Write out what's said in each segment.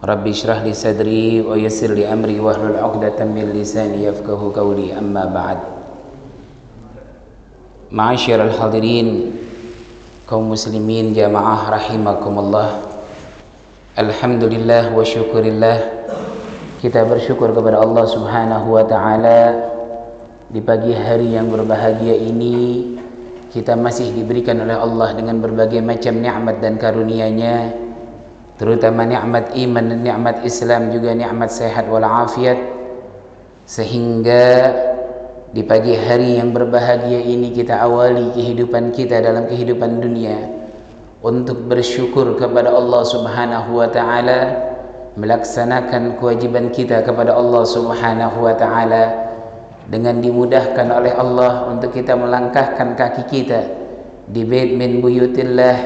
Rabbi shrah li sadri wa yassir li amri wahlul 'uqdatam min lisani yafqahu qawli. Amma ba'd. Ma'asyiral hadirin, kaum muslimin jamaah rahimakumullah. Alhamdulillah wa syukurillah, kita bersyukur kepada Allah Subhanahu wa taala di pagi hari yang berbahagia ini. Kita masih diberikan oleh Allah dengan berbagai macam nikmat dan karunia-Nya, terutama nikmat iman dan nikmat Islam, juga nikmat sehat wal afiat, sehingga di pagi hari yang berbahagia ini kita awali kehidupan kita dalam kehidupan dunia untuk bersyukur kepada Allah Subhanahu wa taala, melaksanakan kewajiban kita kepada Allah Subhanahu wa taala, dengan dimudahkan oleh Allah untuk kita melangkahkan kaki kita di bait min buyutillah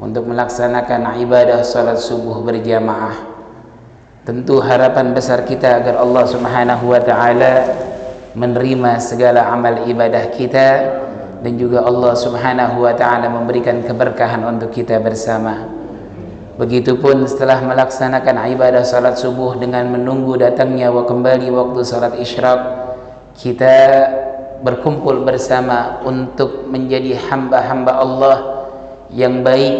untuk melaksanakan ibadah salat subuh berjamaah. Tentu harapan besar kita agar Allah Subhanahu wa taala menerima segala amal ibadah kita, dan juga Allah Subhanahu wa taala memberikan keberkahan untuk kita bersama. Begitupun setelah melaksanakan ibadah salat subuh dengan menunggu datangnya kembali waktu salat isyraq, kita berkumpul bersama untuk menjadi hamba-hamba Allah yang baik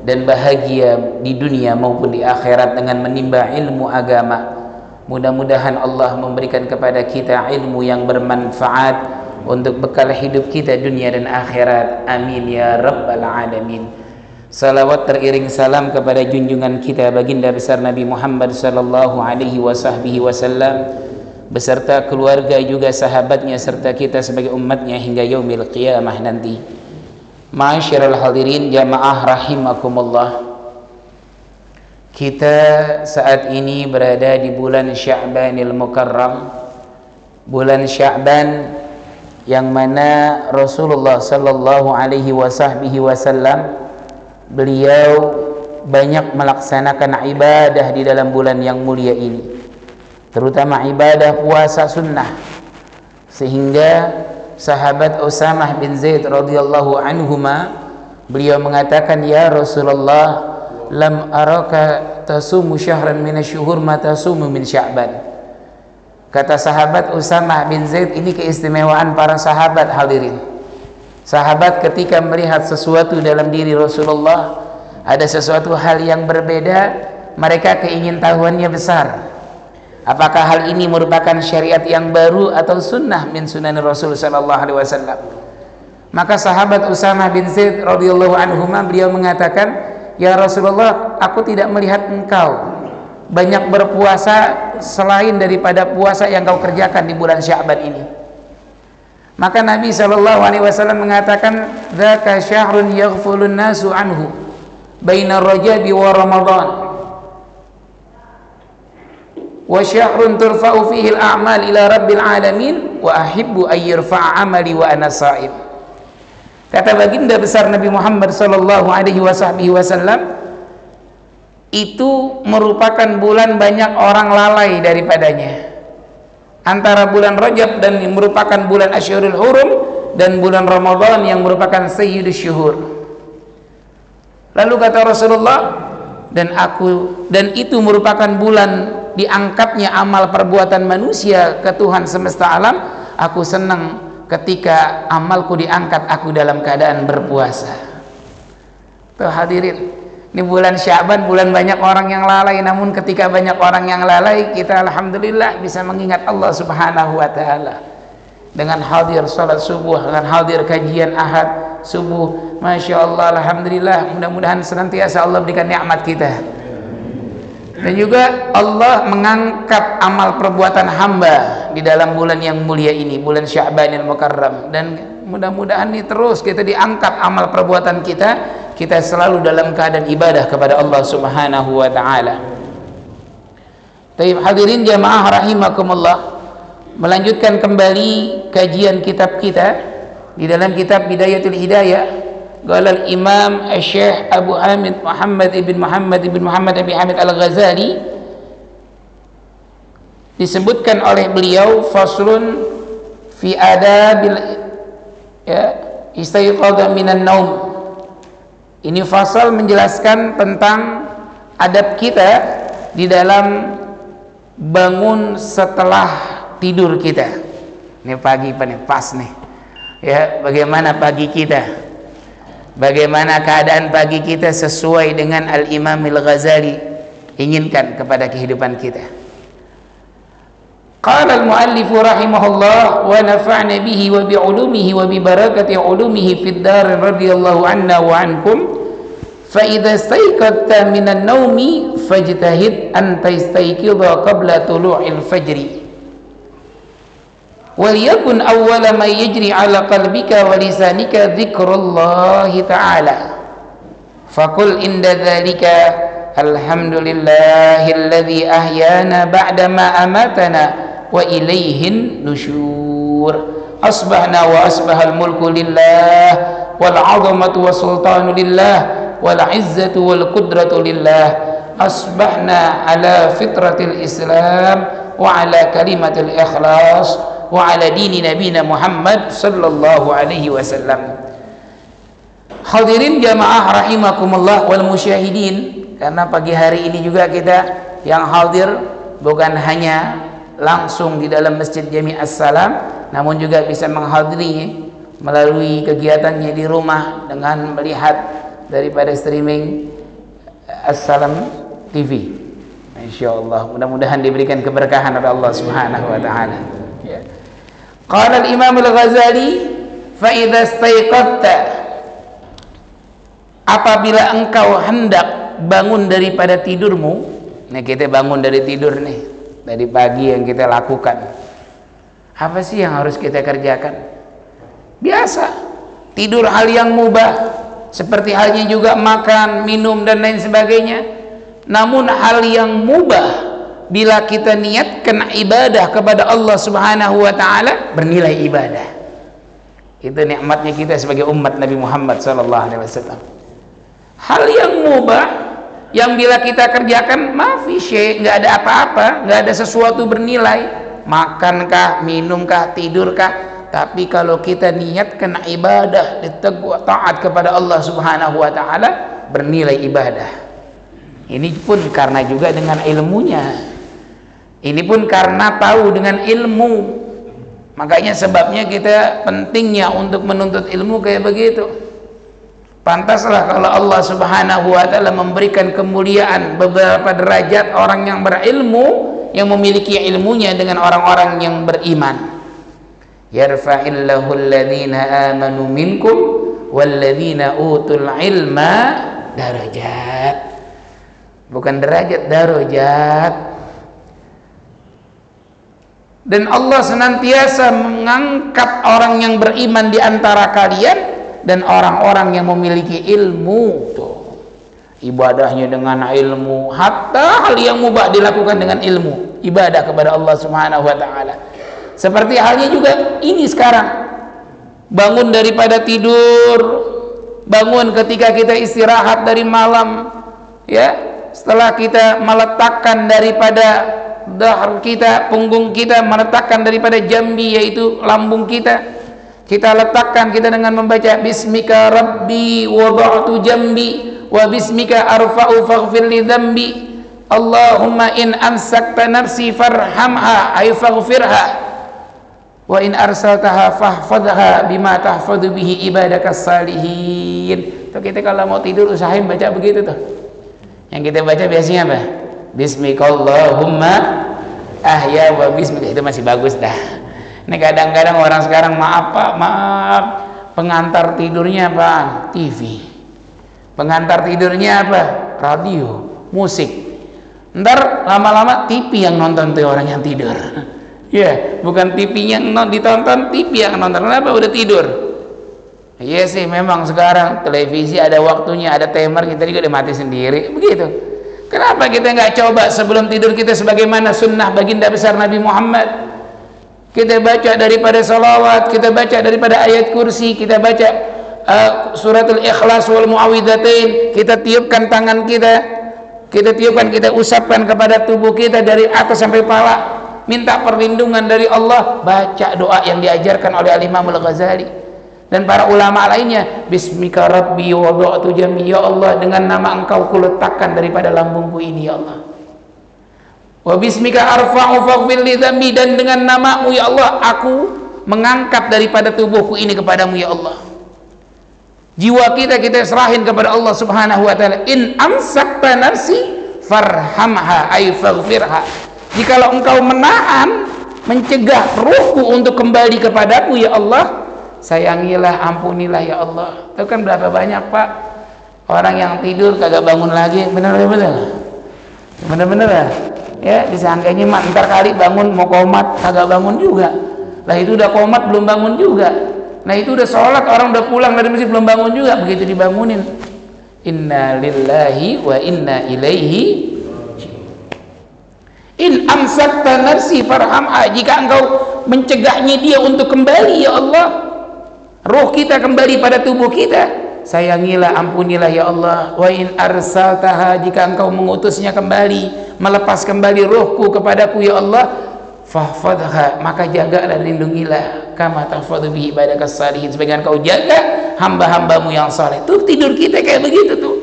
dan bahagia di dunia maupun di akhirat dengan menimba ilmu agama. Mudah-mudahan Allah memberikan kepada kita ilmu yang bermanfaat untuk bekal hidup kita dunia dan akhirat. Amin ya rabbal alamin. Salawat teriring salam kepada junjungan kita baginda besar Nabi Muhammad sallallahu alaihi wasallam beserta keluarga juga sahabatnya serta kita sebagai umatnya hingga yaumil qiyamah nanti. Ma'asyiral hadirin jamaah rahimakumullah, kita saat ini berada di bulan Sya'banil Mukarram, bulan Sya'ban yang mana Rasulullah sallallahu alaihi wasallam beliau banyak melaksanakan ibadah di dalam bulan yang mulia ini, terutama ibadah puasa sunnah, sehingga sahabat Usamah bin Zaid radhiyallahu anhuma beliau mengatakan, ya Rasulullah, lam araka tasumu syahran minasyuhur ma tasumu min Sya'ban. Kata sahabat Usamah bin Zaid, ini keistimewaan para sahabat hadirin. Sahabat ketika melihat sesuatu dalam diri Rasulullah, ada sesuatu hal yang berbeda, mereka keingintahuannya besar. Apakah hal ini merupakan syariat yang baru atau sunnah min sunan Rasul sallallahu alaihi wasallam? Maka sahabat Usamah bin Zaid radhiyallahu anhuma beliau mengatakan, ya Rasulullah, aku tidak melihat engkau banyak berpuasa selain daripada puasa yang kau kerjakan di bulan Sya'ban ini. Maka Nabi sallallahu alaihi wasallam mengatakan, dzaka syahrun yaghfulun nasu anhu baina rajabi wa ramadan, wa syahrun turfa'u fihi al-a'mal ila rabbil alamin wa ahibbu an yurfa'a amali wa ana sha'im. Kata baginda besar Nabi Muhammad sallallahu alaihi wasallam, itu merupakan bulan banyak orang lalai daripadanya, antara bulan Rajab dan merupakan bulan Asyhurul Hurum dan bulan Ramadan yang merupakan sayyidus syuhur. Lalu kata Rasulullah, dan itu merupakan bulan diangkatnya amal perbuatan manusia ke Tuhan semesta alam. Aku senang ketika amalku diangkat, aku dalam keadaan berpuasa. Tuh hadirin, ini bulan Sya'ban, bulan banyak orang yang lalai. Namun ketika banyak orang yang lalai, kita alhamdulillah bisa mengingat Allah Subhanahu wa taala dengan hadir salat subuh, dengan hadir kajian ahad subuh. Masya Allah, alhamdulillah. Mudah-mudahan senantiasa Allah berikan nikmat kita. Dan juga Allah mengangkat amal perbuatan hamba di dalam bulan yang mulia ini, bulan Sya'banil Mukarram. Dan mudah-mudahan ini terus kita diangkat amal perbuatan kita selalu dalam keadaan ibadah kepada Allah Subhanahu wa taala. Baik hadirin jamaah rahimakumullah, melanjutkan kembali kajian kitab kita di dalam kitab Bidayatul Hidayah. Qala al-Imam Asy-Syaikh Abu Hamid Muhammad ibn Abi Hamid Al-Ghazali, disebutkan oleh beliau faslun fi adabil istayqadha minan naum. Ini fasal menjelaskan tentang adab kita di dalam bangun setelah tidur kita. Ini pagi pas nih. Ya, bagaimana pagi kita? Bagaimana keadaan pagi kita sesuai dengan Al-Imam Al-Ghazali inginkan kepada kehidupan kita. Qala al-muallif rahimahullah wa nafa'na bihi wa bi'ulumihi wa bi barakati 'ulumihi fid dar radhiyallahu anna wa ankum. Fa idza istayqadta minan naumi fajtahid an tastayqidha qabla tulu'il fajri. Waliyakun awwala ma yajri ala qalbika wa lisanika dzikrullahi ta'ala. Faqul inda dzalika alhamdulillahilladzi ahyana ba'da ma amatana wa ilaihin nusyur. Asbahna wa asbahal mulku lillah wal 'azamatu was sultanu lillah wal 'izzatu wal qudratu lillah. Asbahna ala fitratil islam wa ala kalimatil ikhlas wa ala dini nabina Muhammad sallallahu alaihi wasallam. Hadirin jamaah rahimakumullah wal musyahidin, karena pagi hari ini juga kita yang hadir bukan hanya langsung di dalam Masjid Jami' As-Salam, namun juga bisa menghadiri melalui kegiatannya di rumah dengan melihat daripada streaming As-Salam TV. Insyaallah mudah-mudahan diberikan keberkahan oleh Allah Subhanahu wa taala. Ya. Qala al-Imam Al-Ghazali fa idza istayqadta, apabila engkau hendak bangun daripada tidurmu. Nah, kita bangun dari tidur nih, dari pagi yang kita lakukan. Apa sih yang harus kita kerjakan? Biasa, tidur hal yang mubah, seperti halnya juga makan, minum dan lain sebagainya. Namun hal yang mubah bila kita niatkan ibadah kepada Allah Subhanahu wa taala bernilai ibadah. Itu nikmatnya kita sebagai umat Nabi Muhammad sallallahu alaihi wasallam. Hal yang mubah yang bila kita kerjakan mafi syai', enggak ada apa-apa, enggak ada sesuatu bernilai, makankah, minumkah, tidurkah, tapi kalau kita niatkan ibadah, taat kepada Allah Subhanahu wa taala bernilai ibadah. Ini pun karena juga dengan ilmunya. Ini pun karena tahu dengan ilmu. Makanya sebabnya kita pentingnya untuk menuntut ilmu kayak begitu. Pantaslah kalau Allah Subhanahu wa taala memberikan kemuliaan beberapa derajat orang yang berilmu, yang memiliki ilmunya dengan orang-orang yang beriman. Yarfa'illahu alladhina amanu minkum walladhina utul ilma darajat. Bukan derajat, darajat. Dan Allah senantiasa mengangkat orang yang beriman di antara kalian dan orang-orang yang memiliki ilmu. Tuh, ibadahnya dengan ilmu, hatta hal yang mubah dilakukan dengan ilmu, ibadah kepada Allah Subhanahu wa taala. Seperti halnya juga ini sekarang, bangun daripada tidur, bangun ketika kita istirahat dari malam, ya, setelah kita meletakkan daripada dahar kita, punggung kita, meletakkan daripada jambi yaitu lambung kita, kita letakkan kita dengan membaca bismika rabbi wada'tu jambi wa bismika arfa'u faghfir li dhanbi Allahumma in amsakta nafsi farhamha ay faghfirha wa in arsaltaha fahfadha bima tahfadhu bihi ibadakas salihin. Tuh, kita kalau mau tidur usahain baca begitu tuh. Yang kita baca biasanya apa? Bismikallahumma ahya wa bismika. Itu masih bagus dah. Ini kadang-kadang orang sekarang maaf pengantar tidurnya apa? TV. Pengantar tidurnya apa? Radio, musik. Ntar lama-lama TV yang nonton tuh orang yang tidur. Ya, bukan TV-nya yang ditonton, TV yang nonton. Kenapa? Udah tidur. Iya sih, memang sekarang televisi ada waktunya, ada timer, kita juga udah mati sendiri. Begitu. Kenapa kita nggak coba sebelum tidur kita sebagaimana sunnah baginda besar Nabi Muhammad? Kita baca daripada salawat, kita baca daripada ayat kursi, kita baca suratul ikhlas wal muawwidzatain, kita tiupkan tangan kita tiupkan, kita usapkan kepada tubuh kita dari atas sampai kepala, minta perlindungan dari Allah, baca doa yang diajarkan oleh Al-Imam Al-Ghazali dan para ulama lainnya. Bismika rabbi wada'tu jambi, ya Allah, dengan nama engkau kuletakkan daripada lambungku ini, ya Allah. Wa bismika arfa'u faghfir li dzambi, dan dengan namamu ya Allah aku mengangkat daripada tubuhku ini kepadamu ya Allah. Jiwa kita serahin kepada Allah Subhanahu wa taala. In amsakta nafsi farhamha ay faghfirha. Jikalau engkau menahan, mencegah ruhku untuk kembali kepadamu ya Allah, sayangilah, ampunilah ya Allah. Itu kan berapa banyak Pak orang yang tidur kagak bangun lagi, bener-bener ya, disangkanya mak ntar kali bangun mau komat, kagak bangun juga. Lah itu udah komat belum bangun juga. Nah itu udah sholat, orang udah pulang dari masjid belum bangun juga, begitu dibangunin. Inna lillahi wa inna ilaihi. In amsakta nafsi farhamha, jika engkau mencegahnya dia untuk kembali ya Allah, ruh kita kembali pada tubuh kita, sayangilah, ampunilah ya Allah. Wa in arsaltaha, jika engkau mengutusnya kembali, melepas kembali ruhku kepadaku ya Allah, fahfadha, maka jagalah, lindungilah, kama tahfadhu bihi ibadakas salihin, sebagaimana kau jaga hamba-hambamu yang saleh. Tuh tidur kita kayak begitu tuh,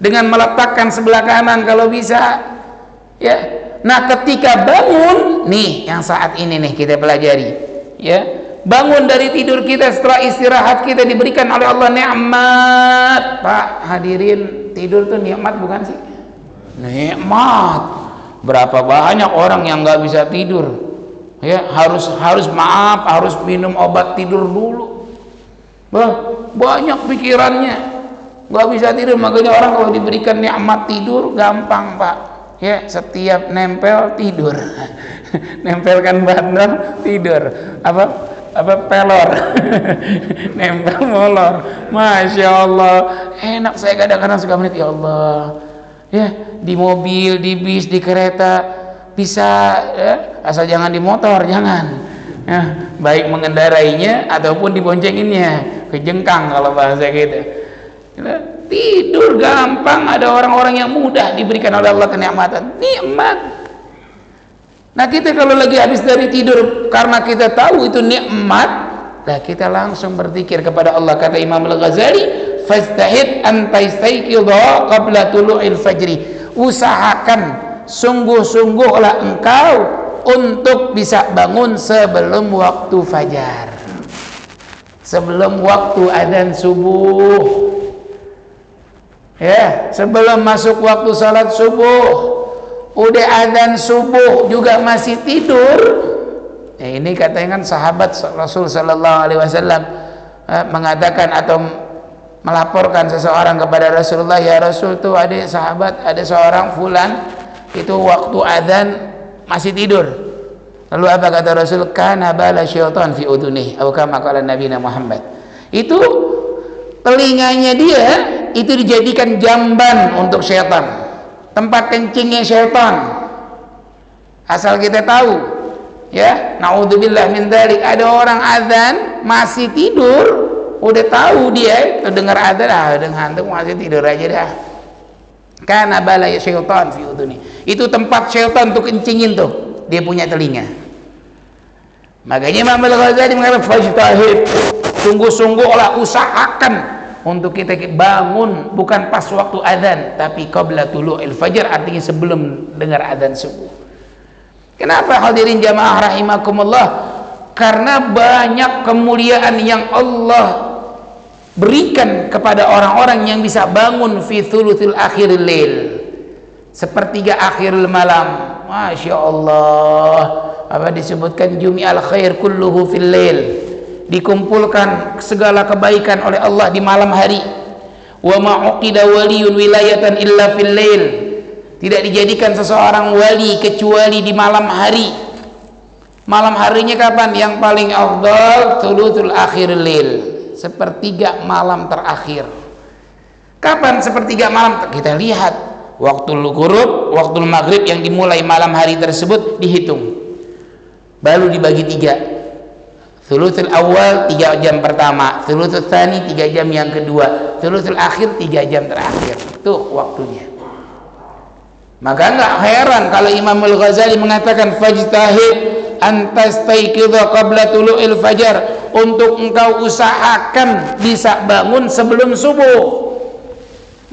dengan meletakkan sebelah kanan kalau bisa ya. Nah ketika bangun nih, yang saat ini nih kita pelajari ya, bangun dari tidur kita setelah istirahat kita diberikan oleh Allah nikmat. Pak hadirin, tidur tuh nikmat bukan sih? Nikmat. Berapa banyak orang yang nggak bisa tidur ya, harus minum obat tidur dulu. Banyak pikirannya, nggak bisa tidur. Makanya orang kalau diberikan nikmat tidur gampang Pak ya, setiap nempel tidur nempelkan bandar tidur, apa pelor nempel molor, masya Allah enak. Saya kadang-kadang suka menit, ya Allah ya, di mobil, di bis, di kereta bisa ya, asal jangan di motor, jangan ya, baik mengendarainya ataupun diboncenginnya, kejengkang kalau bahasa kita. Tidur gampang, ada orang-orang yang mudah diberikan oleh Allah kenikmatan, nikmat. Nah kita kalau lagi habis dari tidur, karena kita tahu itu nikmat, nah kita langsung berzikir kepada Allah. Kata Imam Al-Ghazali, fastahid an tastayqidha qabla tulu'il fajri, usahakan, sungguh-sungguhlah engkau untuk bisa bangun sebelum waktu fajar, sebelum waktu adzan subuh ya, sebelum masuk waktu salat subuh. Udah adzan subuh juga masih tidur ya, ini katanya kan sahabat Rasul sallallahu alaihi wasallam mengatakan atau melaporkan seseorang kepada Rasulullah, ya Rasul, tuh ada sahabat, ada seorang fulan itu waktu adzan masih tidur. Lalu apa kata Rasul? Kana bala syaitan fi udhunih, atau kama qala Nabi Muhammad, itu telinganya dia itu dijadikan jamban untuk syaitan, tempat kencingnya syaitan. Asal kita tahu ya, naudzubillah min dzalik, ada orang azan masih tidur, udah tahu dia itu dengar azan, dengan hantu masih tidur aja dah. Karena balai syaitan fi udhuni, itu tempat syaitan untuk kencingin tuh, dia punya telinga. Makanya Imam Al-Ghazali mengatakan fajtahid, sungguh-sungguhlah, usahakan untuk kita bangun bukan pas waktu adzan, tapi qabla tulu'il fajar, artinya sebelum dengar adzan subuh. Kenapa hadirin jamaah rahimakumullah? Karena banyak kemuliaan yang Allah berikan kepada orang-orang yang bisa bangun fi thuluthil akhiril lail, sepertiga akhirul malam. Masya Allah, apa disebutkan jumi'al khair kulluhu fil lail, dikumpulkan segala kebaikan oleh Allah di malam hari. Wa ma'uqida waliyun wilayatan illa fil lail, tidak dijadikan seseorang wali kecuali di malam hari. Malam harinya kapan? Yang paling afdal thuluthul akhiril lail, sepertiga malam terakhir. Kapan sepertiga malam? Kita lihat waktu ghurub, waktu maghrib yang dimulai malam hari tersebut dihitung, baru dibagi tiga. Thuluthul awal 3 jam pertama, thuluthul tsani 3 jam yang kedua, thuluthul akhir 3 jam terakhir. Itu waktunya. Maka enggak heran kalau Imam Al-Ghazali mengatakan fajtahid antastaiqidha qabla tulu'il fajar, untuk engkau usahakan bisa bangun sebelum subuh.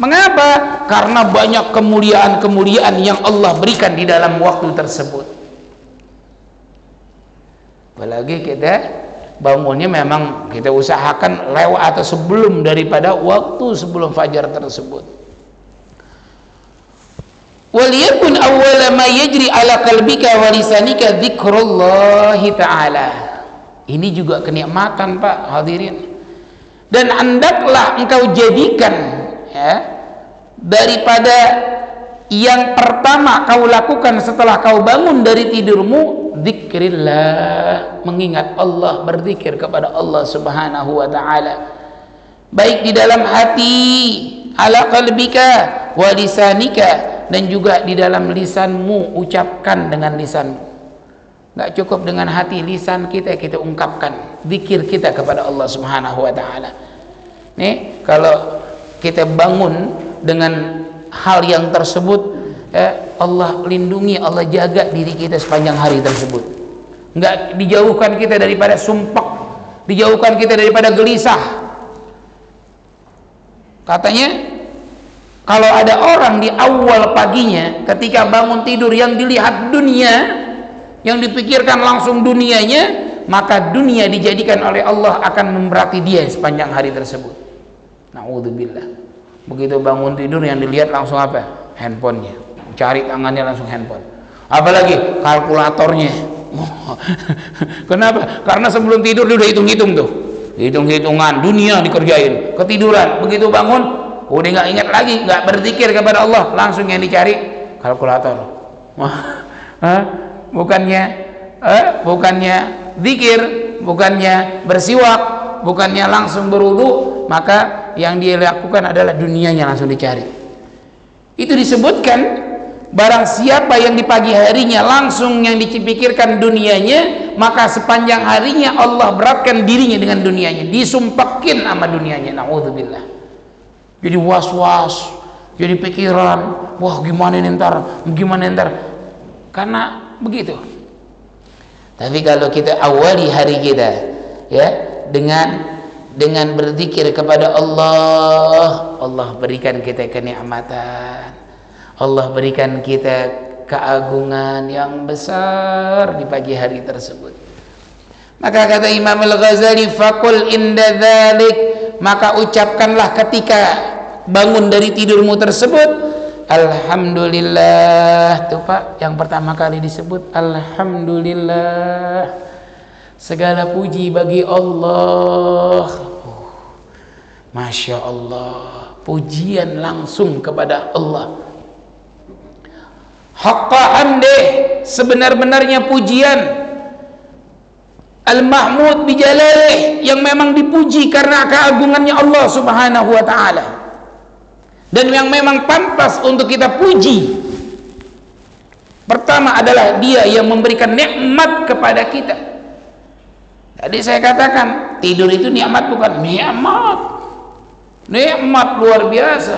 Mengapa? Karena banyak kemuliaan-kemuliaan yang Allah berikan di dalam waktu tersebut. Apalagi kita bangunnya memang kita usahakan lewat atau sebelum daripada waktu sebelum fajar tersebut. Waliyakun awwala ma yajri ala qalbika wa lisanika dzikrullahi ta'ala. Ini juga kenikmatan, Pak, hadirin. Dan hendaklah engkau jadikan, ya, daripada yang pertama kau lakukan setelah kau bangun dari tidurmu, zikrillah, mengingat Allah, berzikir kepada Allah Subhanahu wa taala, baik di dalam hati, ala qalbika wa lisanika, dan juga di dalam lisanmu, ucapkan dengan lisanmu. Enggak cukup dengan hati, lisan kita ungkapkan zikir kita kepada Allah Subhanahu wa taala. Nih, kalau kita bangun dengan hal yang tersebut, Allah lindungi, Allah jaga diri kita sepanjang hari tersebut. Enggak dijauhkan kita daripada sumpek, dijauhkan kita daripada gelisah. Katanya kalau ada orang di awal paginya ketika bangun tidur yang dilihat dunia, yang dipikirkan langsung dunianya, maka dunia dijadikan oleh Allah akan memberati dia sepanjang hari tersebut. Na'udzubillah. Begitu bangun tidur yang dilihat langsung apa? Handphonenya. Cari tangannya langsung handphone. Apalagi kalkulatornya. Kenapa? Karena sebelum tidur dia udah hitung-hitung tuh. Hitung-hitungan, dunia dikerjain. Ketiduran, begitu bangun udah nggak ingat lagi, nggak berzikir kepada Allah, langsung yang dicari kalkulator. Bukannya zikir, bukannya bersiwak, bukannya langsung berwudu, maka yang dia lakukan adalah dunianya langsung dicari. Itu disebutkan barang siapa yang di pagi harinya langsung yang dipikirkan dunianya, maka sepanjang harinya Allah beratkan dirinya dengan dunianya, disumpakin sama dunianya. Na'udzubillah. Jadi was-was, jadi pikiran, wah gimana ntar, karena begitu. Tapi kalau kita awali hari kita, ya, dengan berzikir kepada Allah, Allah berikan kita kenikmatan, Allah berikan kita keagungan yang besar di pagi hari tersebut. Maka kata Imam Al-Ghazali, faqul inda dzalik, maka ucapkanlah ketika bangun dari tidurmu tersebut, alhamdulillah. Tuh Pak, yang pertama kali disebut alhamdulillah, segala puji bagi Allah. Masya Allah, pujian langsung kepada Allah. Haqqa hamdih, sebenar-benarnya pujian. Al-Mahmud bijalalih, yang memang dipuji karena keagungannya Allah Subhanahu wa ta'ala, dan yang memang pantas untuk kita puji. Pertama adalah dia yang memberikan nikmat kepada kita. Tadi saya katakan tidur itu nikmat, bukan nikmat luar biasa,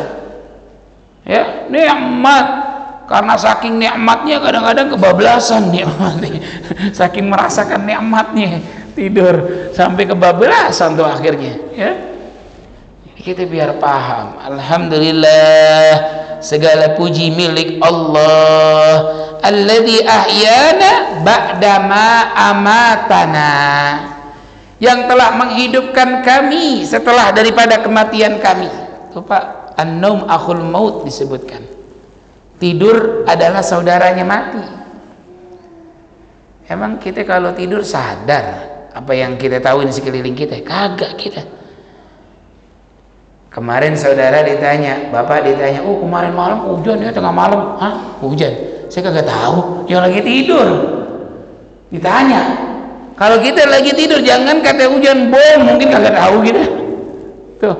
ya, nikmat. Karena saking nikmatnya kadang-kadang kebablasan nikmatnya. Saking merasakan nikmatnya tidur sampai kebablasan tuh akhirnya, ya. Kita biar paham, alhamdulillah, segala puji milik Allah, alladzi ahyana ba'dama amatana, yang telah menghidupkan kami setelah daripada kematian kami. Tuh Pak, an-naum akhul maut disebutkan. Tidur adalah saudaranya mati. Emang kita kalau tidur sadar apa yang kita tahu di sekeliling kita? Kagak kita. Kemarin saudara ditanya, bapak ditanya, oh kemarin malam hujan ya, tengah malam. Hah? Hujan? Saya kagak tahu, yang lagi tidur. Ditanya. Kalau kita lagi tidur, jangan kata hujan, bom, mungkin kagak tahu kita. Tuh.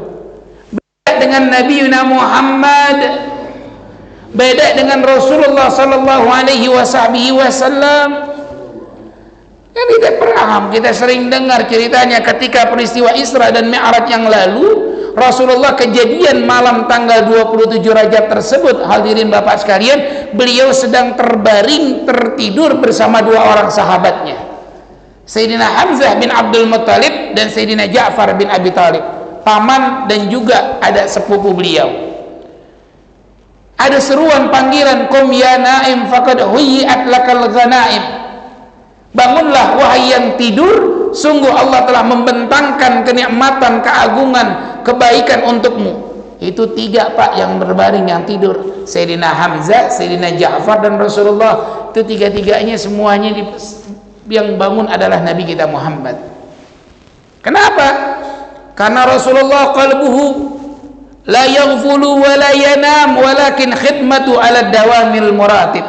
Beda dengan Nabi Muhammad, beda dengan Rasulullah sallallahu alaihi wasallam. Kan kita paham, kita sering dengar ceritanya ketika peristiwa Isra dan Mi'raj yang lalu, Rasulullah kejadian malam tanggal 27 Rajab tersebut, hadirin Bapak sekalian, beliau sedang terbaring tertidur bersama dua orang sahabatnya, Sayyidina Hamzah bin Abdul Muttalib dan Sayyidina Ja'far bin Abi Talib, paman dan juga ada sepupu beliau. Ada seruan panggilan, qum ya naim faqad huyyi'at lakal ghanaim. Bangunlah wahai yang tidur, sungguh Allah telah membentangkan kenikmatan, keagungan, kebaikan untukmu. Itu 3 Pak yang berbaring, yang tidur. Sayyidina Hamzah, Sayyidina Ja'far dan Rasulullah. Itu 3-3-nya semuanya yang bangun adalah Nabi kita Muhammad. Kenapa? Karena Rasulullah qalbuhu la yaghfulu wa la yanam walakin khidmatu ala dawamil muratib.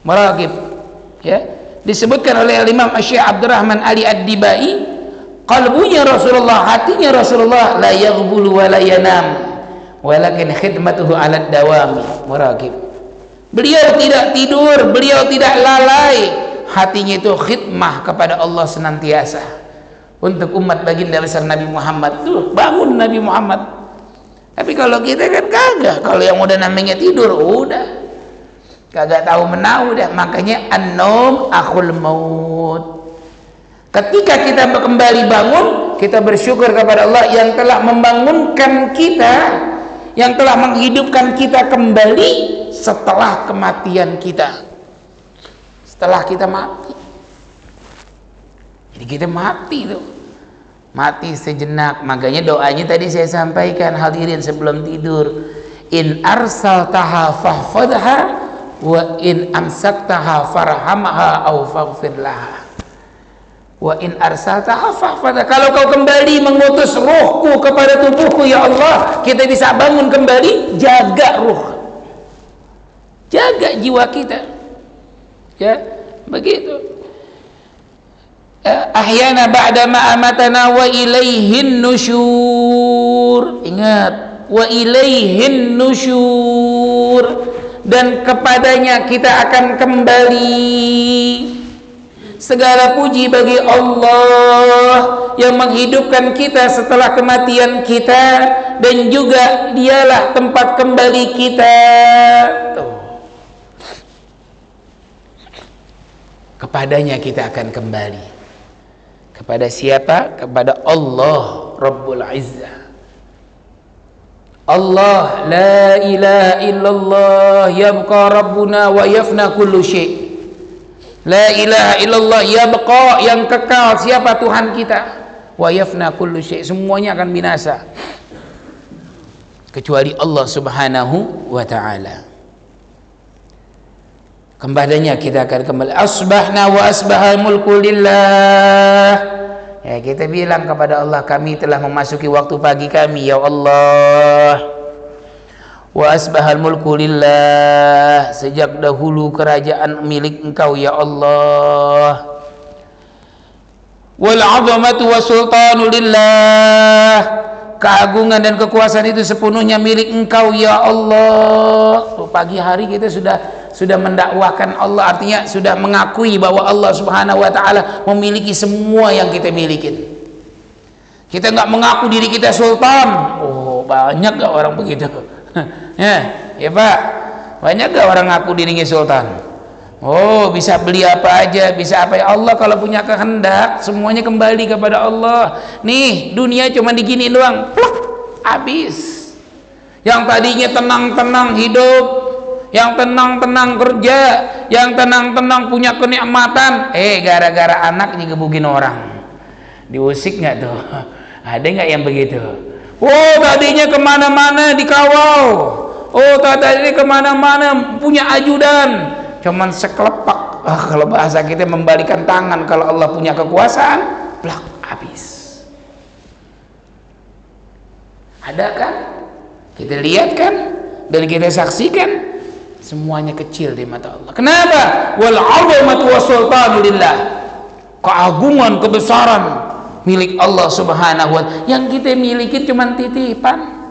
Maraqib. Ya. Disebutkan oleh Imam Syekh Abdurrahman Ali Ad-Dibai, qalbunya Rasulullah, hatinya Rasulullah la yaghfulu wa la yanam walakin khidmatuhu ala dawami muraqib. Beliau tidak tidur, beliau tidak lalai, hatinya itu khidmah kepada Allah senantiasa untuk umat baginda besar Nabi Muhammad. Tuh, bangun Nabi Muhammad. Tapi kalau kita kan kagak, kalau yang udah namanya tidur udah kagak tahu menau dah. Makanya an-naum akhul maut. Ketika kita kembali bangun, kita bersyukur kepada Allah yang telah membangunkan kita, yang telah menghidupkan kita kembali setelah kematian kita, setelah kita mati. Jadi kita mati tuh, mati sejenak. Makanya doanya tadi saya sampaikan hadirin sebelum tidur, in arsaltaha fahfadha wa in amsaktaha farhamha au faghfir laha. Wa in arsaltaha fahfadha. Kalau kau kembali mengutus ruhku kepada tubuhku ya Allah, kita bisa bangun kembali. Jaga ruh, jaga jiwa kita, ya begitu. Ahyana ba'da ma amatana wa ilaihin nusyur. Ingat, wa ilaihin nusyur, dan kepadanya kita akan kembali. Segala puji bagi Allah yang menghidupkan kita setelah kematian kita, dan juga dialah tempat kembali kita. Tuh. Kepadanya kita akan kembali. Kepada siapa? Kepada Allah Rabbul Izzah. Allah la ilaha illallah yabqa rabbuna wa yafna kullu syai'. La ilaha illallah yabqa, yang kekal siapa? Tuhan kita. Wa yafna kullu syai', semuanya akan binasa kecuali Allah Subhanahu wa taala. Kepadanya kita akan kembali. Asbahna wa asbahal mulku lillah. Ya, kita bilang kepada Allah, kami telah memasuki waktu pagi kami ya Allah. Wa asbahal mulku lillah, sejak dahulu kerajaan milik Engkau ya Allah. Wal 'azamatu wasultanu lillah, keagungan dan kekuasaan itu sepenuhnya milik Engkau ya Allah. Pagi hari kita sudah mendakwahkan Allah, artinya sudah mengakui bahwa Allah Subhanahu wa taala memiliki semua yang kita miliki. Kita nggak mengaku diri kita sultan. Oh, banyak gak orang begitu? Ya Pak, banyak gak orang ngaku dirinya sultan? Oh, bisa beli apa aja, bisa apa ya. Allah kalau punya kehendak, semuanya kembali kepada Allah. Nih, dunia cuma digini doang, pluk, habis. Yang tadinya tenang-tenang hidup, yang tenang-tenang kerja, yang tenang-tenang punya kenikmatan, gara-gara anak digebukin orang. Diusik nggak tuh? Ada nggak yang begitu? Oh, tadinya kemana-mana dikawal. Oh, tadinya kemana-mana punya ajudan, cuman sekelepak. Kalau bahasa kita membalikan tangan. Kalau Allah punya kekuasaan, plak, habis. Ada kan? Kita lihat kan? Dan kita saksikan. Semuanya kecil di mata Allah. Kenapa? Wal 'azamatu wasultanu lillah, keagungan, kebesaran milik Allah Subhanahu wa ta'ala. Yang kita miliki cuma titipan.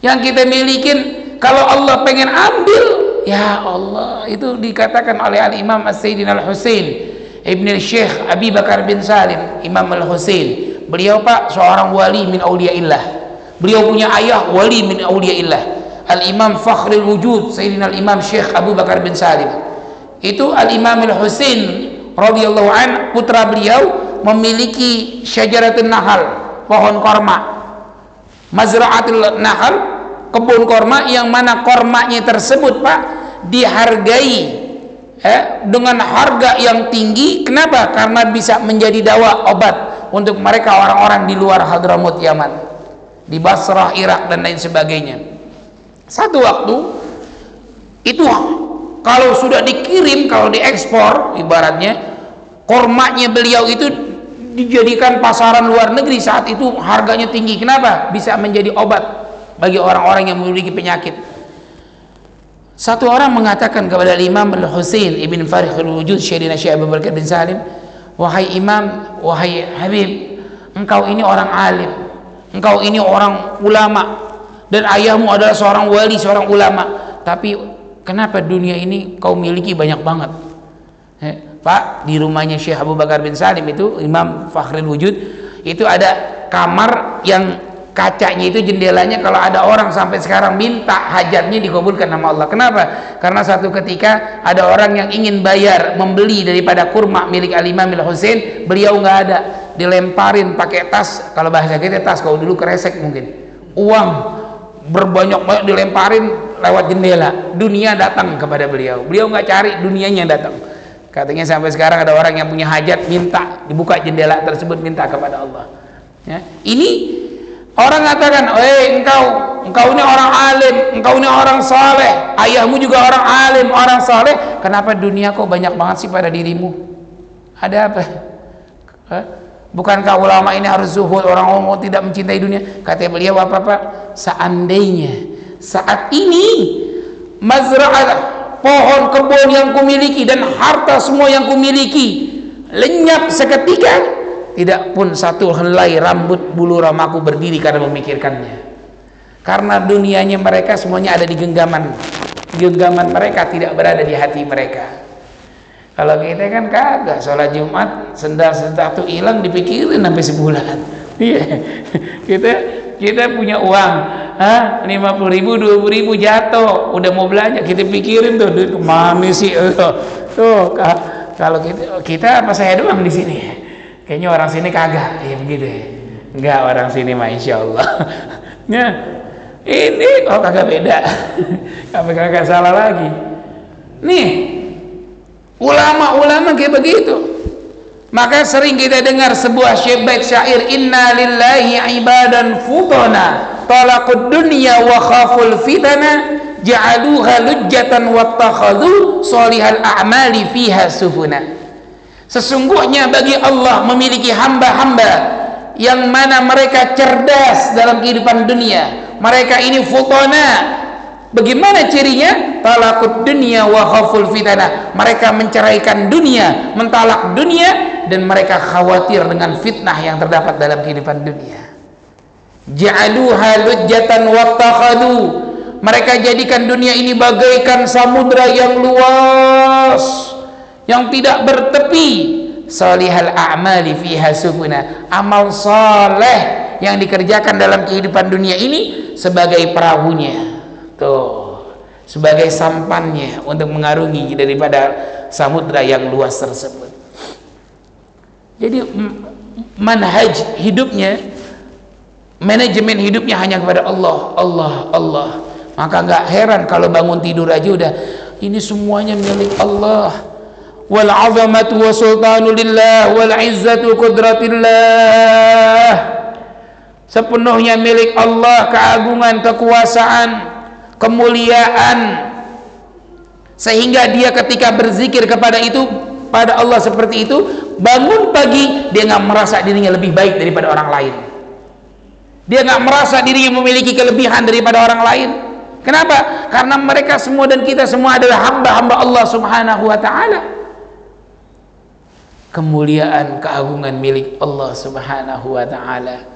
Yang kita milikin, kalau Allah pengen ambil, ya Allah. Itu dikatakan oleh Al-Imam As-Sayyidin Al-Husain Ibn Syekh Abi Bakar bin Salim, Imam Al-Husain. Beliau Pak seorang wali min awliyaillah. Beliau punya ayah wali min awliyaillah, Al-Imam Fakhrul Wujud Sayyidina Al-Imam Syekh Abu Bakar bin Salim. Itu Al-Imam Al-Husain radhiyallahu an, putra beliau, memiliki syajaratun nahal, pohon korma, mazra'atul nahal, kebun korma yang mana kormanya tersebut Pak dihargai dengan harga yang tinggi. Kenapa? Karena bisa menjadi dawa obat untuk mereka orang-orang di luar Hadramut Yaman, di Basrah, Irak dan lain sebagainya. Satu waktu itu kalau sudah dikirim, kalau diekspor ibaratnya, kormanya beliau itu dijadikan pasaran luar negeri. Saat itu harganya tinggi. Kenapa? Bisa menjadi obat bagi orang-orang yang memiliki penyakit. Satu orang mengatakan kepada Imam Al-Husain Ibn Farih Al-Wujud Syedina Syekh Abu Bakar bin Salim, wahai Imam, wahai Habib, engkau ini orang alim, engkau ini orang ulama, dan ayahmu adalah seorang wali, seorang ulama, tapi kenapa dunia ini kau miliki banyak banget? Pak, di rumahnya Syekh Abu Bakar bin Salim itu, Imam Fakhrul Wujud, itu ada kamar yang kacanya itu, jendelanya, kalau ada orang sampai sekarang minta hajatnya dikabulkan sama Allah. Kenapa? Karena satu ketika ada orang yang ingin bayar, membeli daripada kurma milik Al-Imam Al-Husain, beliau nggak ada, dilemparin pakai tas, kalau bahasa kita tas, kalau dulu kresek mungkin, uang berbanyak-banyak dilemparin lewat jendela. Dunia datang kepada beliau, beliau nggak cari, dunianya datang. Katanya sampai sekarang ada orang yang punya hajat minta dibuka jendela tersebut, minta kepada Allah. Ya, ini orang mengatakan, engkau ini orang alim, engkau ini orang saleh, ayahmu juga orang alim, orang saleh, kenapa dunia kok banyak banget sih pada dirimu? Ada apa? Bukankah ulama ini harus zuhud, orang tidak mencintai dunia? Kata beliau, apa Pak? Seandainya saat ini mazra'ah, pohon kebun yang kumiliki dan harta semua yang kumiliki lenyap seketika, tidak pun satu helai rambut bulu ramaku berdiri karena memikirkannya. Karena dunianya mereka semuanya ada di genggaman. Genggaman mereka tidak berada di hati mereka. Kalau kita kan kagak, sholat Jumat sendal-sendal tuh hilang dipikirin sampai sebulan. Iya. kita punya uang, 50.000, 20.000 jatuh, udah mau belanja, kita pikirin tuh duit kemana sih? Tuh kalau kita apa saya doang di sini? Kayaknya orang sini kagak, ya begitu ya. Enggak, orang sini mah insya Allah. Ya, ini kok kagak beda. Kagak salah lagi. Nih, ulama-ulama kayak begitu. Maka sering kita dengar sebuah bait syair, inna lillahi ibadan futana talaqud dunya wa khaful fitana ja'aluha lujjatan wattakhadhu salihal a'mali fiha sufuna. Sesungguhnya bagi Allah memiliki hamba-hamba yang mana mereka cerdas dalam kehidupan dunia. Mereka ini futana. Bagaimana cirinya? Talaqud dunya wa khaful fitnah. Mereka menceraikan dunia, mentalak dunia, dan mereka khawatir dengan fitnah yang terdapat dalam kehidupan dunia. Ja'aluha lujjatan wattakhadu. Mereka jadikan dunia ini bagaikan samudra yang luas, yang tidak bertepi. Salihal a'mali fiha sufuna. Amal saleh yang dikerjakan dalam kehidupan dunia ini sebagai perahunya, tuh, sebagai sampannya untuk mengarungi daripada samudra yang luas tersebut. Jadi manhaj hidupnya, manajemen hidupnya hanya kepada Allah, Allah, Allah. Maka nggak heran kalau bangun tidur aja udah, ini semuanya milik Allah. Wal 'azamatu wa sultanu lillah wal 'izzatu qudratillah. Sepenuhnya milik Allah, keagungan, kekuasaan, kemuliaan, sehingga dia ketika berzikir kepada itu, pada Allah seperti itu, bangun pagi dia nggak merasa dirinya lebih baik daripada orang lain. Dia nggak merasa dirinya memiliki kelebihan daripada orang lain. Kenapa? Karena mereka semua dan kita semua adalah hamba-hamba Allah Subhanahu wa ta'ala. Kemuliaan, keagungan milik Allah Subhanahu wa ta'ala.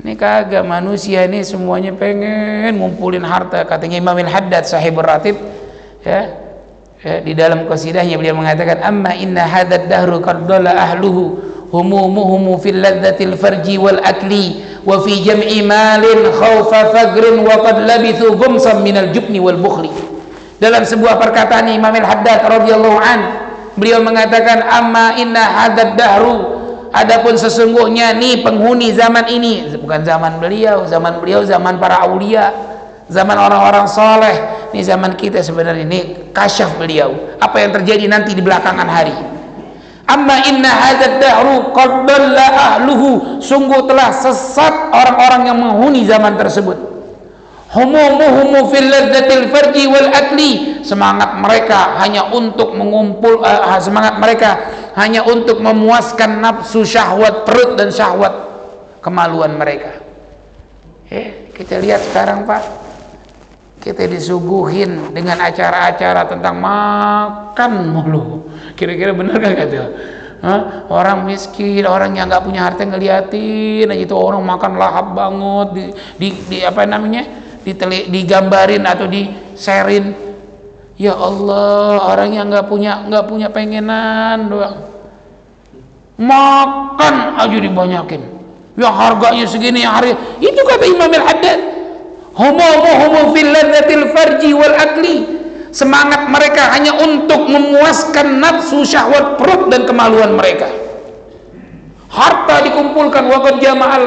Ini kagak, manusia ini semuanya pengen ngumpulin harta. Katanya Imam Al-Haddad Sahibur Ratib, ya, di dalam qasidahnya beliau mengatakan, amma inna hadad dahru qad dalla ahluhu humumuhum fil ladzatil farji wal akli wa fi jam'i malin khawfa fagrin wa qad labithu gumsam minal jubni wal bukhli. Dalam sebuah perkataan Imam Al-Haddad radhiyallahu an, beliau mengatakan, amma inna hadad dahru, adapun sesungguhnya nih penghuni zaman ini, bukan zaman beliau zaman para aulia, zaman orang-orang soleh. Ini zaman kita sebenarnya, ini kasyaf beliau apa yang terjadi nanti di belakangan hari. Amma inna hadzal dahru qad dalla ahluhu, sungguh telah sesat orang-orang yang menghuni zaman tersebut. Humumuhum fil ladzatil farji wal akli, semangat mereka hanya untuk semangat mereka hanya untuk memuaskan nafsu, syahwat perut dan syahwat kemaluan mereka. Kita lihat sekarang Pak, kita disuguhin dengan acara-acara tentang makan mulu. Kira-kira benar kan kata? Orang miskin, orang yang nggak punya harta ngeliatin aja itu orang makan lahap banget, di apa namanya, digambarin atau di-sharein. Ya Allah, orang yang nggak punya pengenan doang, makan aja dibanyakin. Yang harganya segini, yang hari itu kata Imam Al-Haddad. Homo fil ladzatil farji wal akli, semangat mereka hanya untuk memuaskan nafsu, syahwat perut dan kemaluan mereka. Harta dikumpulkan, waqad jama'al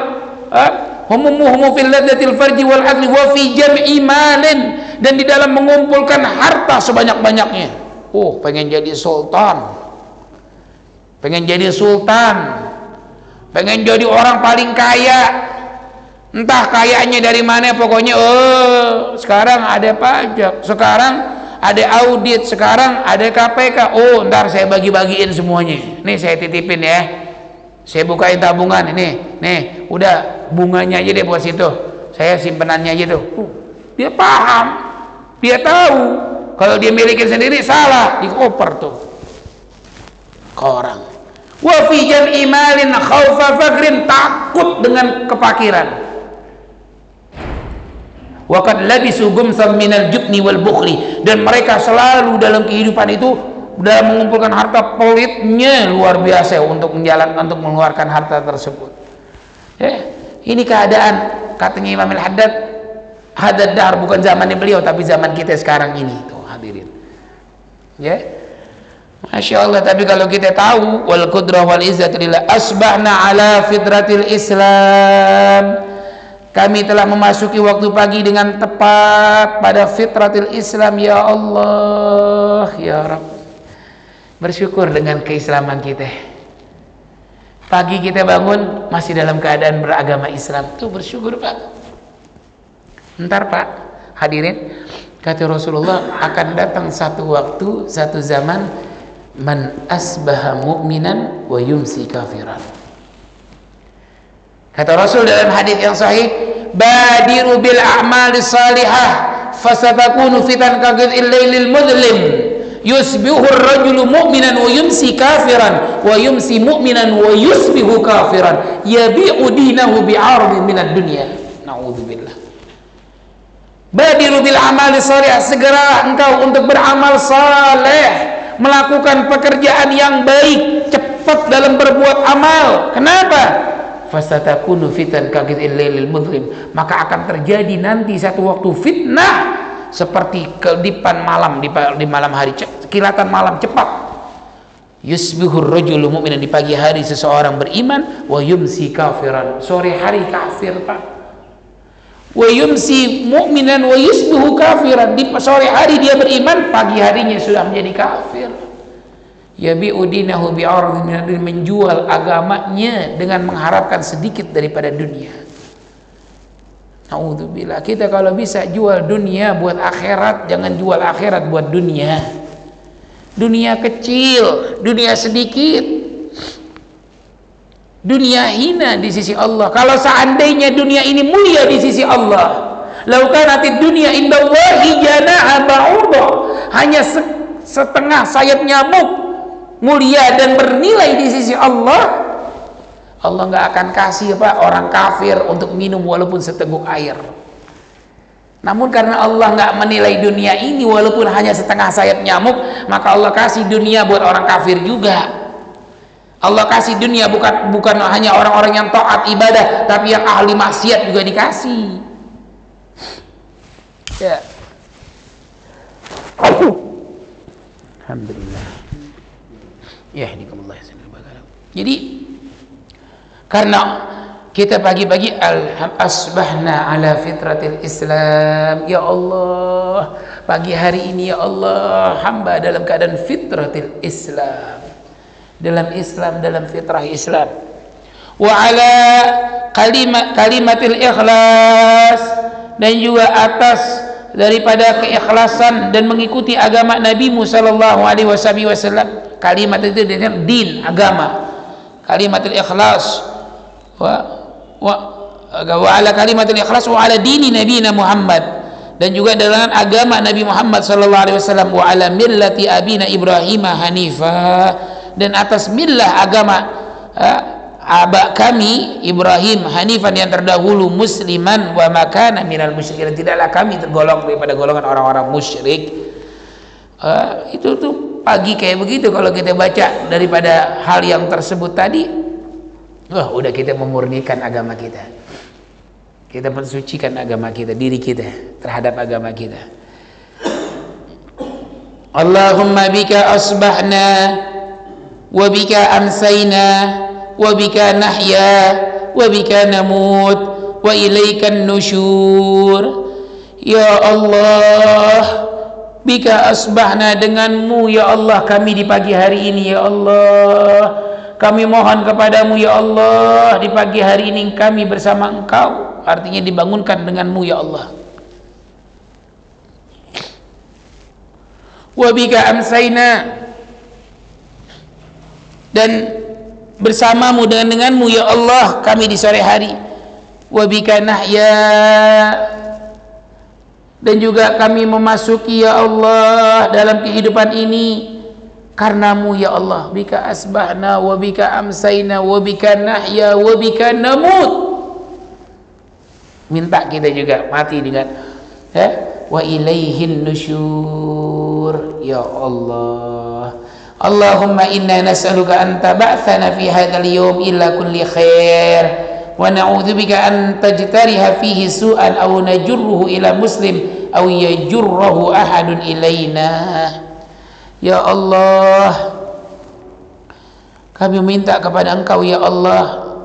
homo fil ladzatil farji wal akli wa fi jam'i malin, dan di dalam mengumpulkan harta sebanyak-banyaknya. Pengen jadi sultan, pengen jadi orang paling kaya. Entah kayaknya dari mana, pokoknya sekarang ada pajak, sekarang ada audit, sekarang ada KPK. Ntar saya bagi-bagiin semuanya. Nih saya titipin ya, saya bukain tabungan ini. Nih udah bunganya aja deh buat situ, saya simpenannya aja tuh. Dia paham, dia tahu kalau dia milikin sendiri salah, dikoper tuh ke orang. Wa fi jam'i malin khaufa faqrin, takut dengan kefakiran. Waqad labisu gumsam minal jubni wal bukhli, dan mereka selalu dalam kehidupan itu dalam mengumpulkan harta pelitnya luar biasa untuk mengeluarkan harta tersebut. Ini keadaan, katanya Imam Al-Haddad, hadad dahr, bukan zamannya beliau tapi zaman kita sekarang ini tuh hadirin. Masya Allah. Tapi kalau kita tahu wal qudrah wal izzatu lillah, asbahna ala fitratil Islam, kami telah memasuki waktu pagi dengan tepat pada fitratil Islam. Ya Allah, ya Rabb, bersyukur dengan keislaman kita. Pagi kita bangun masih dalam keadaan beragama Islam, tuh bersyukur Pak. Ntar Pak, hadirin, kata Rasulullah, akan datang satu waktu, satu zaman, man asbaha mu'minan wa yumsi kafiran. Kata Rasul dalam hadis yang sahih, badiru bil a'mali salihah fasatakunu fitan kaqidil lailil mudlim, yusbihu ar-rajulu mu'minan wa yumsi kafiran wa yumsi mu'minan wa yusbihu kafiran yabi'u dinahu bi'ardin minad dunya. Na'udzubillah. Badiru bil a'mali salihah, segera engkau untuk beramal saleh, melakukan pekerjaan yang baik, cepat dalam berbuat amal. Kenapa? Fasatakunu fitan kaqidil lailil mudlim, maka akan terjadi nanti satu waktu fitnah seperti kedipan malam di malam hari, kilatan malam cepat. Yusbihur rajulu mu'minan, di pagi hari seseorang beriman, wa yumsi kafiran, sore hari kafir Pak. Wa yumsi mu'minan wa yusbihu kafiran, di sore hari dia beriman, pagi harinya sudah menjadi kafir. Yabi'u dinahu bi'ardin minad dunya, menjual agamanya dengan mengharapkan sedikit daripada dunia. Na'udzubillah. Kita kalau bisa jual dunia buat akhirat, jangan jual akhirat buat dunia. Dunia kecil, dunia sedikit, dunia hina di sisi Allah. Kalau seandainya dunia ini mulia di sisi Allah, lau kanatid dunya indallahi janaha ba'udah, hanya setengah sayap nyamuk, mulia dan bernilai di sisi Allah, Allah nggak akan kasih Pak orang kafir untuk minum walaupun seteguk air. Namun karena Allah nggak menilai dunia ini walaupun hanya setengah sayap nyamuk, maka Allah kasih dunia buat orang kafir juga. Allah kasih dunia bukan hanya orang-orang yang taat ibadah, tapi yang ahli maksiat juga dikasih. Ya. Alhamdulillah. Yahdikumullah. Jadi Karena kita pagi-pagi asbahna ala fitratil Islam. Ya Allah, pagi hari ini ya Allah, hamba dalam keadaan fitratil Islam, dalam fitrah Islam. Wa ala kalimatil ikhlas, dan juga atas daripada keikhlasan dan mengikuti agama Nabi sallallahu alaihi wasallam. Kalimat itu dengan din, agama. Kalimatul ikhlas wa ala kalimatul ikhlas wa ala dini nabiyina Muhammad, dan juga dengan agama Nabi Muhammad sallallahu alaihi wasallam. Wa ala millati abina Ibrahim hanifa, dan atas millah agama aba kami Ibrahim hanifan, yang terdahulu, musliman wa makana minal musyrikin, tidaklah kami tergolong daripada golongan orang-orang musyrik. Itu tuh pagi kayak begitu, kalau kita baca daripada hal yang tersebut tadi, wah, udah kita memurnikan agama kita, kita mensucikan agama kita, diri kita terhadap agama kita. Allahumma bika asbahna wa bika amsayna wa bika nahya wa bika namut wa ilaikan nusyur. Ya Allah, bika asbahna, denganmu ya Allah kami di pagi hari ini. Ya Allah, kami mohon kepadamu ya Allah, di pagi hari ini kami bersama engkau, artinya dibangunkan denganmu ya Allah. Wa bika amsayna, dan bersamamu denganmu ya Allah kami di sore hari. Wa bika nahya, dan juga kami memasuki ya Allah dalam kehidupan ini karenamu ya Allah. Bika asbahna wa bika amsayna wa bika nahya wa bika namut. Minta kita juga mati dengan wa ilaihin nusyur. Ya Allah, Allahumma inna nas'aluka an tab'athana fi hadzal yawm illa kulli khair, wa na'udzubika an tajtariha fihi su'an aw najurruhu ila muslim aw yajurruhu ahadun ilaina. Ya Allah, kami minta kepada engkau ya Allah.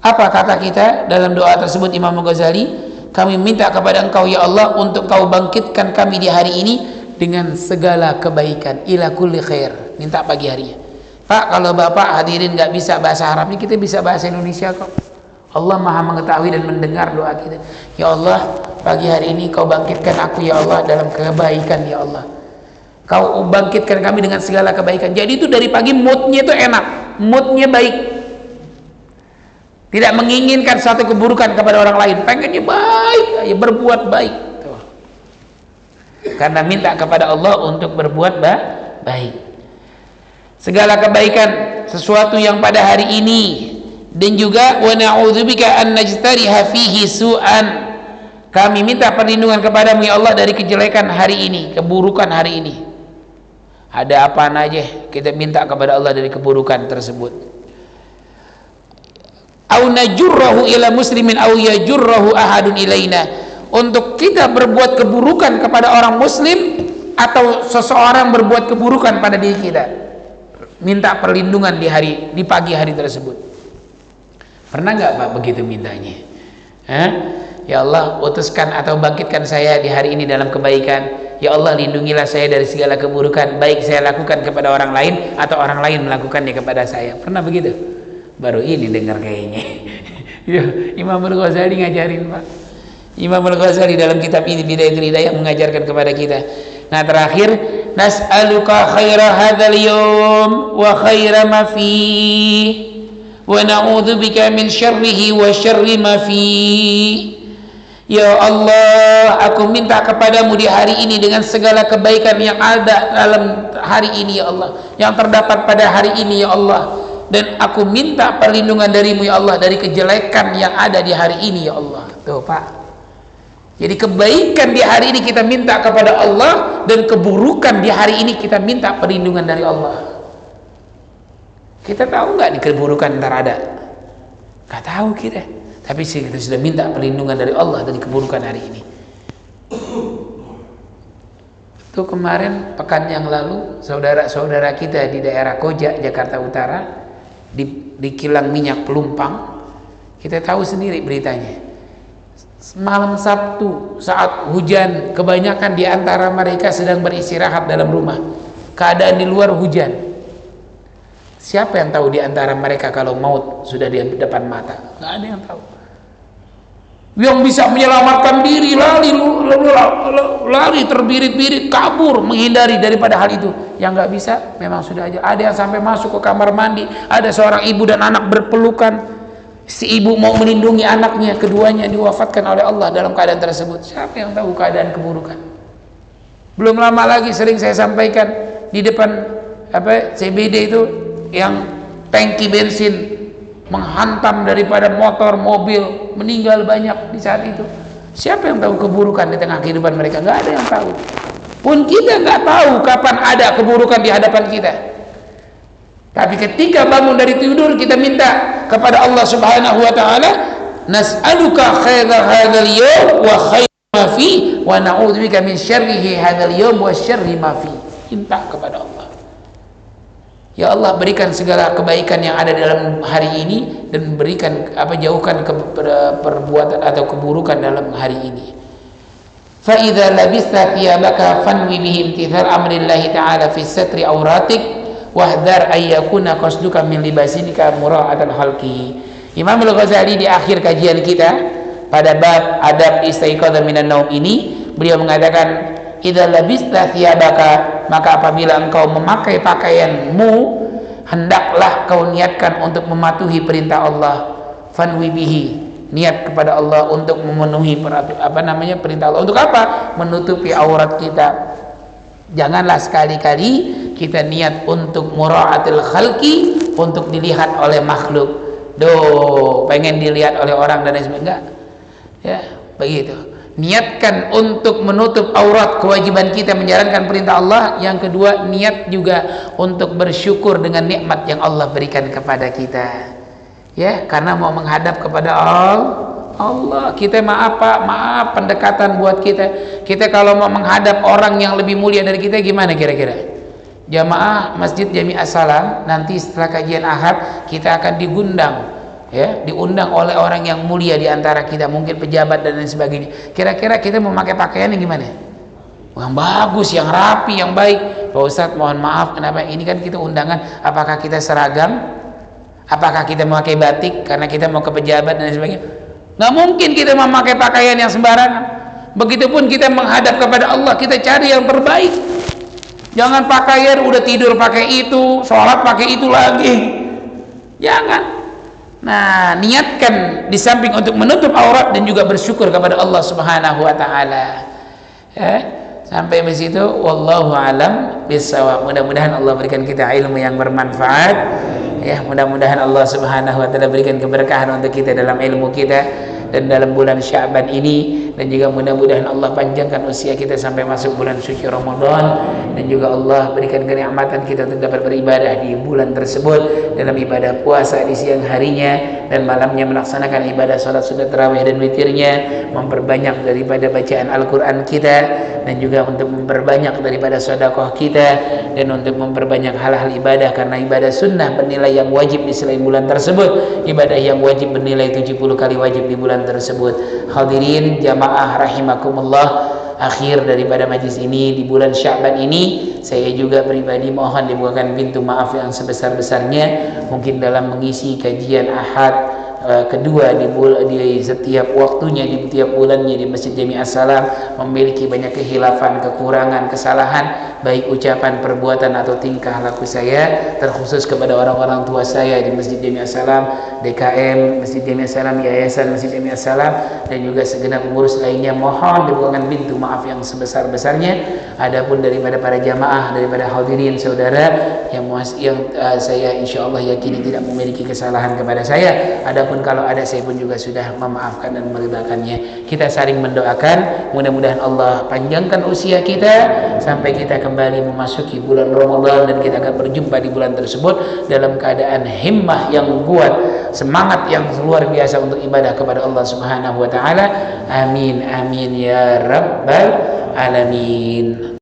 Apa kata kita dalam doa tersebut Imam Ghazali? Kami minta kepada engkau ya Allah untuk kau bangkitkan kami di hari ini dengan segala kebaikan, ila kulli khair. Minta pagi harinya. Pak, kalau Bapak hadirin nggak bisa bahasa Arab ini, kita bisa bahasa Indonesia kok. Allah Maha mengetahui dan mendengar doa kita. Ya Allah, pagi hari ini kau bangkitkan aku ya Allah dalam kebaikan ya Allah. Kau bangkitkan kami dengan segala kebaikan. Jadi itu dari pagi moodnya itu enak, moodnya baik, tidak menginginkan satu keburukan kepada orang lain, pengennya baik, ya berbuat baik. Tuh. Karena minta kepada Allah untuk berbuat baik, segala kebaikan, sesuatu yang pada hari ini. Dan juga wa na'udzubika an najtariha fihi su'an, kami minta perlindungan kepadamu ya Allah dari kejelekan hari ini, keburukan hari ini. Ada apa aja kita minta kepada Allah dari keburukan tersebut. Au najurruhu ila muslimin au yajurruhu ahadun ilaina, untuk kita berbuat keburukan kepada orang muslim atau seseorang berbuat keburukan pada diri kita. Minta perlindungan di pagi hari tersebut. Pernah nggak Pak begitu mintanya? Ya Allah, utuskan atau bangkitkan saya di hari ini dalam kebaikan. Ya Allah, lindungilah saya dari segala keburukan, baik saya lakukan kepada orang lain atau orang lain melakukannya kepada saya. Pernah begitu? Baru ini dengar kayaknya. Ya, Imam Al-Ghazali ngajarin Pak. Imam Al-Ghazali dalam kitab ini Bidayatul Hidayah mengajarkan kepada kita. Nah, terakhir, nas'aluka khaira hadzal yawm wa khaira ma fihi wa na'udzubika min syarrihi wa syarri ma fihi. Ya Allah, aku minta kepadamu di hari ini dengan segala kebaikan yang ada dalam hari ini ya Allah, yang terdapat pada hari ini ya Allah, dan aku minta perlindungan darimu ya Allah dari kejelekan yang ada di hari ini ya Allah. Tuh Pak, jadi kebaikan di hari ini kita minta kepada Allah, dan keburukan di hari ini kita minta perlindungan dari Allah. Kita tahu nggak di keburukan ntar ada? Nggak tahu kita, tapi kita sudah minta perlindungan dari Allah dari keburukan hari ini. Itu kemarin pekan yang lalu saudara-saudara kita di daerah Koja, Jakarta Utara, di kilang minyak Pelumpang. Kita tahu sendiri beritanya. Malam Sabtu saat hujan, kebanyakan di antara mereka sedang beristirahat dalam rumah. Keadaan di luar hujan. Siapa yang tahu di antara mereka kalau maut sudah di depan mata? Nggak ada yang tahu. Yang bisa menyelamatkan diri lari terbirit-birit kabur menghindari daripada hal itu. Yang nggak bisa memang sudah aja. Ada yang sampai masuk ke kamar mandi. Ada seorang ibu dan anak berpelukan. Si ibu mau melindungi anaknya, keduanya diwafatkan oleh Allah dalam keadaan tersebut. Siapa yang tahu keadaan keburukan? Belum lama lagi sering saya sampaikan di depan CBD itu yang tangki bensin menghantam daripada motor, mobil, meninggal banyak di saat itu. Siapa yang tahu keburukan di tengah kehidupan mereka? Nggak ada yang tahu. Pun kita nggak tahu kapan ada keburukan di hadapan kita. Tapi ketika bangun dari tidur, kita minta kepada Allah Subhanahu wa taala, nas'aluka khairal hadzal yawm wa khairal ma fi wa na'udzubika min syarrihi hadzal yawm wa syarri ma fi. Minta kepada Allah. Ya Allah, berikan segala kebaikan yang ada dalam hari ini dan berikan jauhkan perbuatan atau keburukan dalam hari ini. Fa idza labista thiyabaka fanwi bihi imtithal amrillahi ta'ala fi satri auratik wahdar ayyakuna qasduka min libasinika mura'atan halqi. Imam Al-Ghazali di akhir kajian kita pada bab adab istiqadzah minan naum ini, beliau mengatakan, idza labista thiyabaka, maka apabila engkau memakai pakaianmu, hendaklah kau niatkan untuk mematuhi perintah Allah. Fanwi bihi, niat kepada Allah untuk memenuhi perintah Allah. Untuk apa? Menutupi aurat kita. Janganlah sekali-kali kita niat untuk mura'atil khalqi, untuk dilihat oleh makhluk. Pengen dilihat oleh orang dan lain sebagainya. Ya, begitu. Niatkan untuk menutup aurat, kewajiban kita menjalankan perintah Allah. Yang kedua, niat juga untuk bersyukur dengan nikmat yang Allah berikan kepada kita. Ya, karena mau menghadap kepada Allah. Kita maaf pendekatan buat kita. Kita kalau mau menghadap orang yang lebih mulia dari kita, gimana kira-kira? Jamaah Masjid Jami As-Salam nanti setelah kajian Ahad kita akan diundang oleh orang yang mulia di antara kita, mungkin pejabat dan lain sebagainya. Kira-kira kita mau pakai pakaian yang gimana? Yang bagus, yang rapi, yang baik. Pak Ustadz, mohon maaf, kenapa ini kan kita undangan? Apakah kita seragam? Apakah kita memakai batik karena kita mau ke pejabat dan lain sebagainya? Nggak mungkin kita memakai pakaian yang sembarangan. Begitupun kita menghadap kepada Allah, kita cari yang terbaik. Jangan pakaian udah tidur pakai itu, sholat pakai itu lagi. Jangan. Nah, niatkan di samping untuk menutup aurat dan juga bersyukur kepada Allah Subhanahu wa taala. Sampai di situ, wallahu alam bissawab. Mudah-mudahan Allah berikan kita ilmu yang bermanfaat. Ya, mudah-mudahan Allah Subhanahu wa taala berikan keberkahan untuk kita dalam ilmu kita dan dalam bulan Sya'ban ini, dan juga mudah-mudahan Allah panjangkan usia kita sampai masuk bulan suci Ramadan, dan juga Allah berikan kenikmatan kita untuk dapat beribadah di bulan tersebut dalam ibadah puasa di siang harinya dan malamnya melaksanakan ibadah salat sunat tarawih dan witirnya, memperbanyak daripada bacaan Al-Qur'an kita, dan juga untuk memperbanyak daripada sedekah kita, dan untuk memperbanyak hal-hal ibadah, karena ibadah sunnah bernilai yang wajib di selain bulan tersebut, ibadah yang wajib bernilai 70 kali wajib di bulan tersebut. Hadirin jamaah rahimakumullah, akhir daripada majlis ini di bulan Sya'ban ini, saya juga pribadi mohon dibukakan pintu maaf yang sebesar-besarnya. Mungkin dalam mengisi kajian Ahad kedua di setiap waktunya, di setiap bulannya di Masjid Jami As-Salam memiliki banyak kehilafan, kekurangan, kesalahan, baik ucapan, perbuatan atau tingkah laku saya, terkhusus kepada orang-orang tua saya di Masjid Jami As-Salam, DKM Masjid Jami As-Salam, Yayasan Masjid Jami As-Salam, dan juga segenap pengurus lainnya, mohon dibukakan pintu maaf yang sebesar-besarnya. Adapun daripada para jamaah, daripada hadirin saudara yang saya insyaallah yakini tidak memiliki kesalahan kepada saya, adapun kalau ada saya pun juga sudah memaafkan dan meridhakannya. Kita saling mendoakan mudah-mudahan Allah panjangkan usia kita sampai kita kembali memasuki bulan Ramadan, dan kita akan berjumpa di bulan tersebut dalam keadaan himmah yang kuat, semangat yang luar biasa untuk ibadah kepada Allah Subhanahu wa taala. Amin amin ya rabbal alamin.